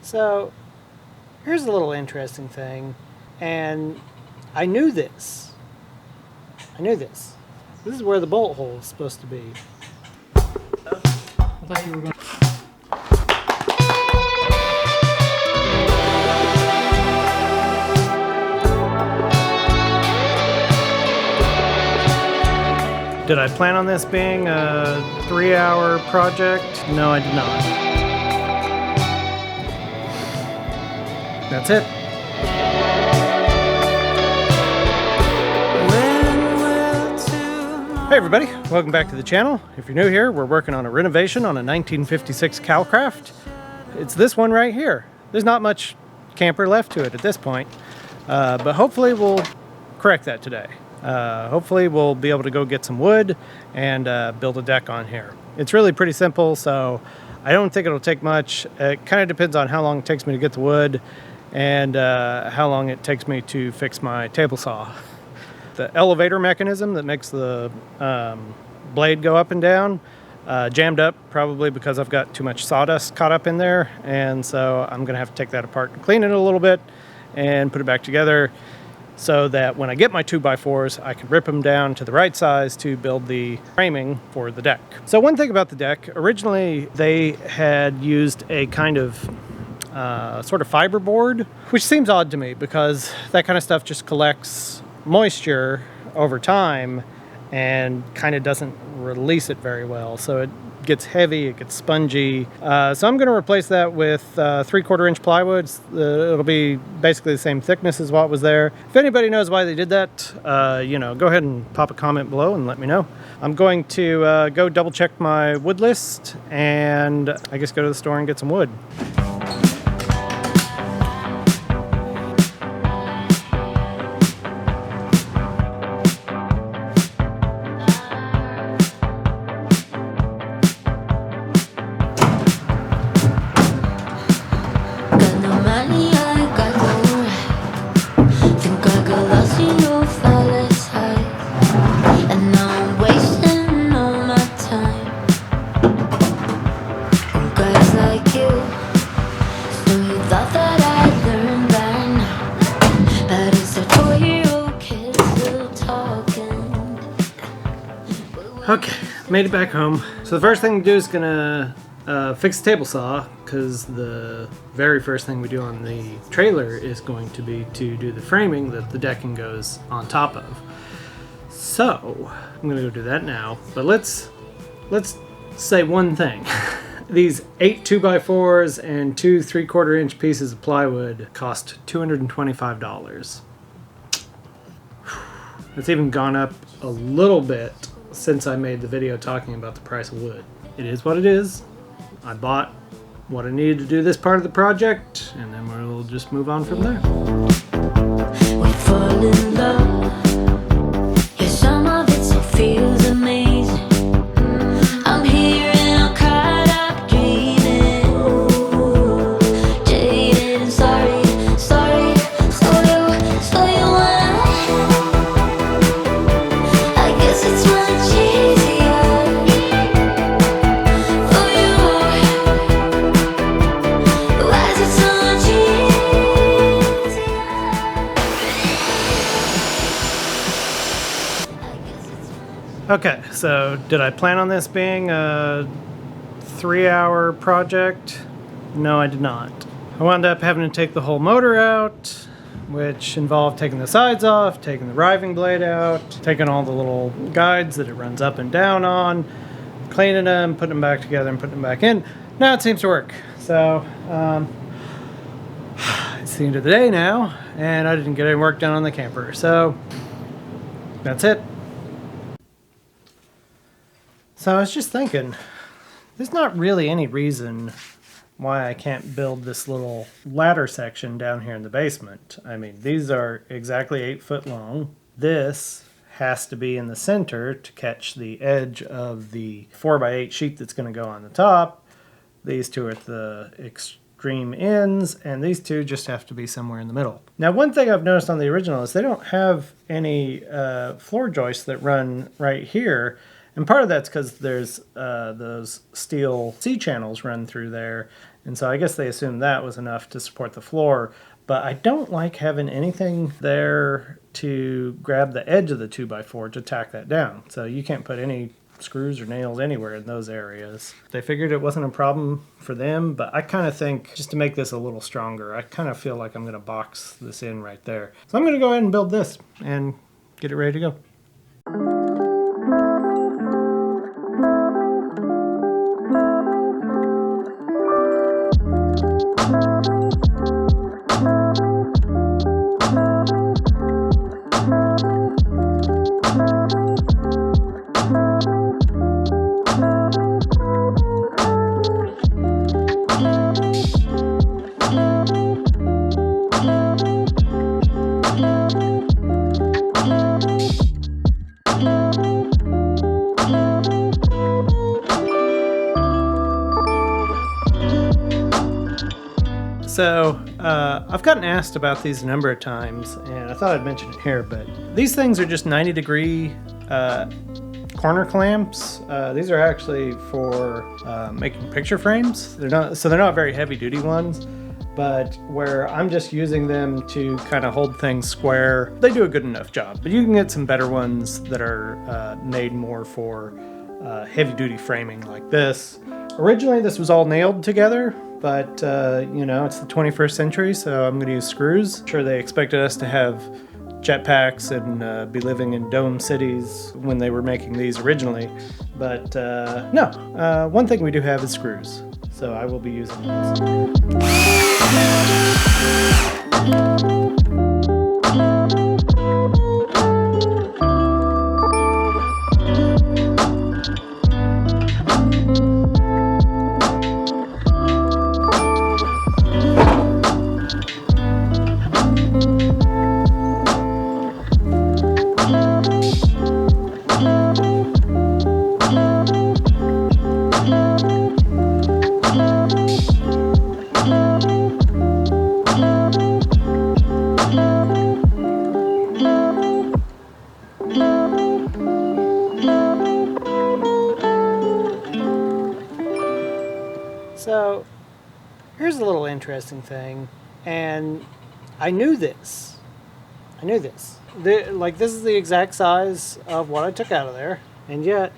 So here's a little interesting thing, and I knew this. This is where the bolt hole is supposed to be. I thought you were going to... Did I plan on this being a 3-hour project? No, I did not. That's it. Hey everybody, welcome back to the channel. If you're new here, we're working on a renovation on a 1956 Calcraft. It's this one right here. There's not much camper left to it at this point, but hopefully we'll correct that today. Hopefully we'll be able to go get some wood and build a deck on here. It's really pretty simple, so I don't think it'll take much. It kind of depends on how long it takes me to get the wood and how long it takes me to fix my table saw. The elevator mechanism that makes the blade go up and down jammed up, probably because I've got too much sawdust caught up in there, and so I'm gonna have to take that apart and clean it a little bit and put it back together so that when I get my 2x4s, I can rip them down to the right size to build the framing for the deck. So one thing about the deck, originally they had used a kind of sort of fiberboard, which seems odd to me because that kind of stuff just collects moisture over time and kind of doesn't release it very well. So it gets heavy, it gets spongy. So I'm going to replace that with 3/4 inch plywood. It'll be basically the same thickness as what was there. If anybody knows why they did that, go ahead and pop a comment below and let me know. I'm going to go double check my wood list and I guess go to the store and get some wood. Okay, made it back home. So the first thing to do is gonna fix the table saw, because the very first thing we do on the trailer is going to be to do the framing that the decking goes on top of. So I'm gonna go do that now. But let's say one thing. These 8 2x4s and 2 3/4 inch pieces of plywood cost $225. It's even gone up a little bit since I made the video talking about the price of wood. It is what it is. I bought what I needed to do this part of the project, and then we'll just move on from there. We fall in love. Yeah, some of it still feels amazing. I'm here and I'm caught up dreaming. Jaded and sorry, so you wanna. I guess it's much easier for you. Why is it so much easier? Okay, so did I plan on this being a 3-hour project? No, I did not. I wound up having to take the whole motor out, which involved taking the sides off, taking the riving blade out, taking all the little guides that it runs up and down on, cleaning them, putting them back together and putting them back in. Now it seems to work. So it's the end of the day now, and I didn't get any work done on the camper. So that's it. So I was just thinking, there's not really any reason why I can't build this little ladder section down here in the basement. I mean, these are exactly 8 foot long. This has to be in the center to catch the edge of the 4x8 sheet that's going to go on the top. These two are at the extreme ends, and these two just have to be somewhere in the middle. Now, one thing I've noticed on the original is they don't have any floor joists that run right here. And part of that's because there's those steel C-channels run through there, And so I guess they assumed that was enough to support the floor. But I don't like having anything there to grab the edge of the 2x4 to tack that down. So you can't put any screws or nails anywhere in those areas. They figured it wasn't a problem for them, but I kind of think just to make this a little stronger, I kind of feel like I'm going to box this in right there. So I'm going to go ahead and build this and get it ready to go. So I've gotten asked about these a number of times, and I thought I'd mention it here, but these things are just 90-degree corner clamps. These are actually for making picture frames. They're not very heavy-duty ones, but where I'm just using them to kind of hold things square, they do a good enough job. But you can get some better ones that are made more for heavy-duty framing like this. Originally, this was all nailed together, but you know, it's the 21st century, so I'm going to use screws. I'm sure they expected us to have jetpacks and be living in dome cities when they were making these originally, but no. One thing we do have is screws, so I will be using those. So here's a little interesting thing, and I knew this. This is the exact size of what I took out of there, and yet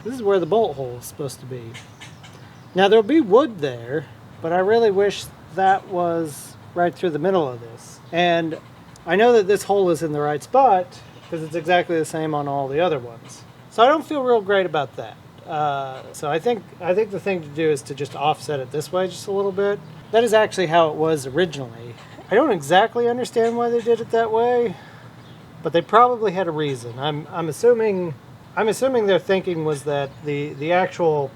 this is where the bolt hole is supposed to be. Now there'll be wood there, but I really wish that was right through the middle of this. And I know that this hole is in the right spot because it's exactly the same on all the other ones. So I don't feel real great about that. So I think the thing to do is to just offset it this way just a little bit. That is actually how it was originally. I don't exactly understand why they did it that way, but they probably had a reason. I'm assuming their thinking was that the actual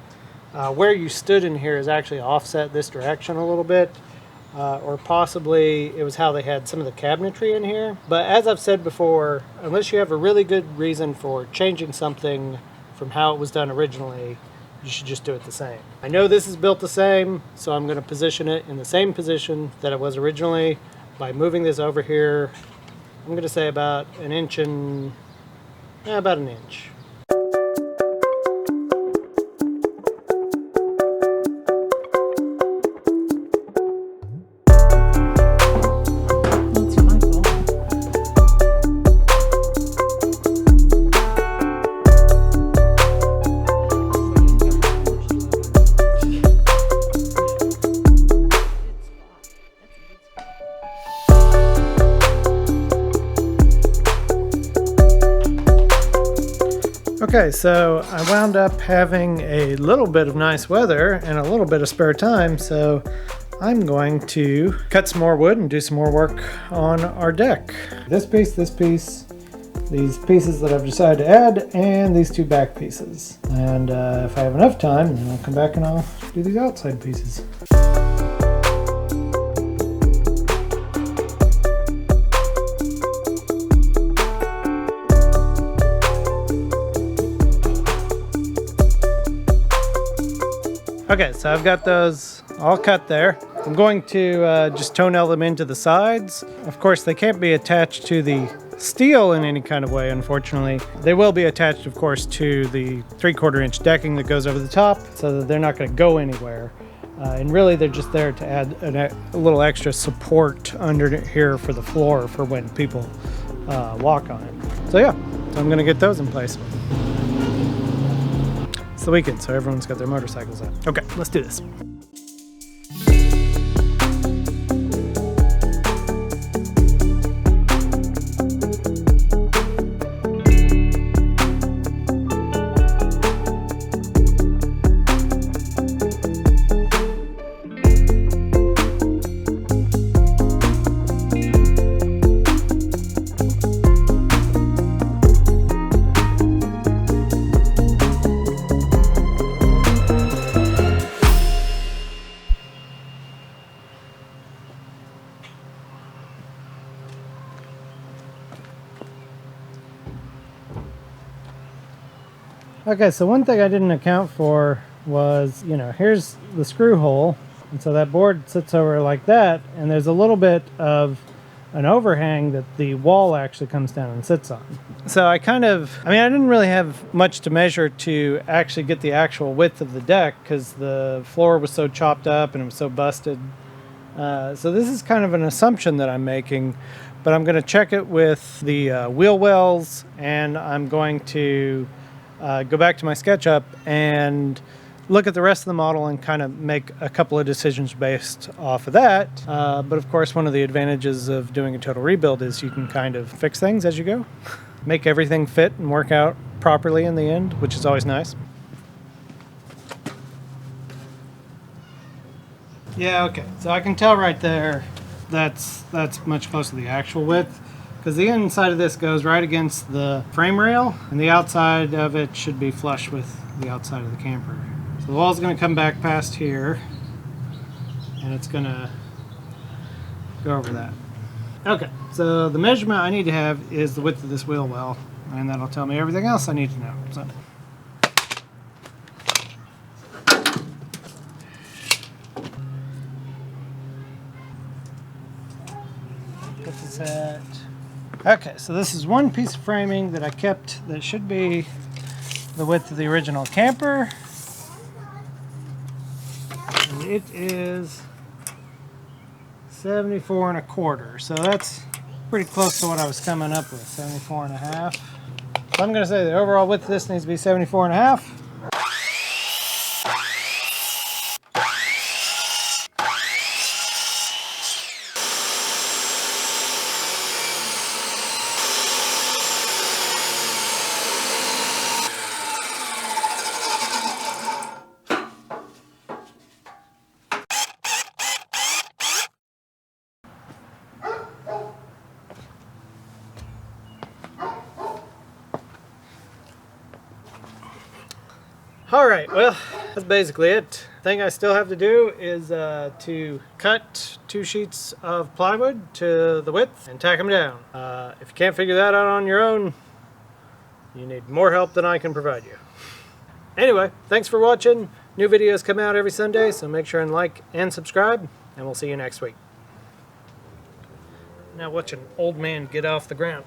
where you stood in here is actually offset this direction a little bit, or possibly it was how they had some of the cabinetry in here. But as I've said before, unless you have a really good reason for changing something from how it was done originally, you should just do it the same. I know this is built the same, so I'm going to position it in the same position that it was originally by moving this over here. I'm going to say about an inch. Okay, so I wound up having a little bit of nice weather and a little bit of spare time, so I'm going to cut some more wood and do some more work on our deck. This piece, these pieces that I've decided to add, and these two back pieces. And if I have enough time, then I'll come back and I'll do these outside pieces. Okay, so I've got those all cut there. I'm going to just toenail them into the sides. Of course, they can't be attached to the steel in any kind of way, unfortunately. They will be attached, of course, to the 3/4 inch decking that goes over the top, so that they're not going to go anywhere. And really they're just there to add a little extra support under here for the floor for when people walk on it. So yeah, so I'm gonna get those in place. It's the weekend, so everyone's got their motorcycles out. Okay, let's do this. Okay, so one thing I didn't account for was, you know, here's the screw hole, and so that board sits over like that, and there's a little bit of an overhang that the wall actually comes down and sits on. So I didn't really have much to measure to actually get the actual width of the deck because the floor was so chopped up and it was so busted. So this is kind of an assumption that I'm making, but I'm going to check it with the wheel wells, and I'm going to go back to my SketchUp and look at the rest of the model and kind of make a couple of decisions based off of that. But of course, one of the advantages of doing a total rebuild is you can kind of fix things as you go, make everything fit and work out properly in the end, which is always nice. Yeah, okay, so I can tell right there that's much closer to the actual width, because the inside of this goes right against the frame rail, and the outside of it should be flush with the outside of the camper. So the wall's going to come back past here, and it's going to go over that. Okay, so the measurement I need to have is the width of this wheel well, and that'll tell me everything else I need to know. So. Put this at... Okay, so this is one piece of framing that I kept that should be the width of the original camper. And it is 74 1/4. So that's pretty close to what I was coming up with, 74 1/2. So I'm going to say the overall width of this needs to be 74 1/2. All right, well, that's basically it. The thing I still have to do is to cut 2 sheets of plywood to the width and tack them down. If you can't figure that out on your own, you need more help than I can provide you. Anyway, thanks for watching. New videos come out every Sunday, so make sure and like and subscribe, and we'll see you next week. Now watch an old man get off the ground.